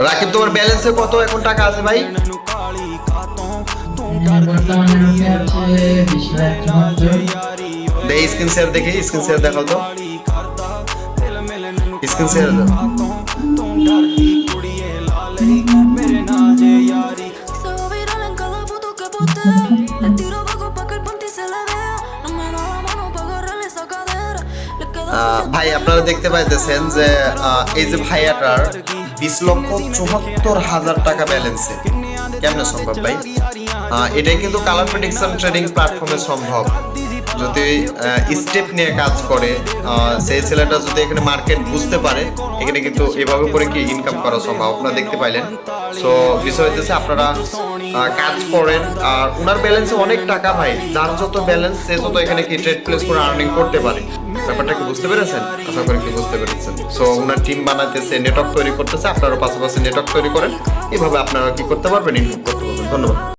রাকিব, তোমার ব্যালেন্সে কত এখন টাকা আছে ভাই? বর্তমানে আছে 20 লাখ। দেখি স্ক্রিন শেয়ার, দেখি স্ক্রিন শেয়ার দেখাও তো, স্ক্রিন শেয়ার দাও। ভাই আপনারা দেখতে পাইতেছেন যে এই যে ভাইয়াটার 20,74,000 টাকা ব্যালেন্সে, কেমনে সম্ভব ভাই? এটাই কিন্তু কালার প্রেডিকশন ট্রেডিং প্ল্যাটফর্মে সম্ভব, যদি স্টেপ নিয়ে কাজ করে সেই ছেলেটা যদি এখানে মার্কেট বুঝতে পারে, এখানে কিন্তু এভাবে করে কি ইনকাম করা সম্ভব। আপনারা দেখতে পাইলেন। সো বিষয় হচ্ছে আপনারা কাজ করেন, আর ওনার ব্যালেন্সে অনেক টাকা ভাই, যার যত ব্যালেন্স সে তত এখানে কি ট্রেড প্লেস করে আর্নিং করতে পারে। ব্যাপারটা কি বুঝতে পেরেছেন? আশা করি কি বুঝতে পেরেছেন। সো ওনার টিম বানাইতেছে, নেটওয়ার্ক তৈরি করতেছে, আপনারা পাশাপাশি নেটওয়ার্ক তৈরি করেন, এভাবে আপনারা কি করতে পারবেন, ইনকাম করতে পারবেন। ধন্যবাদ।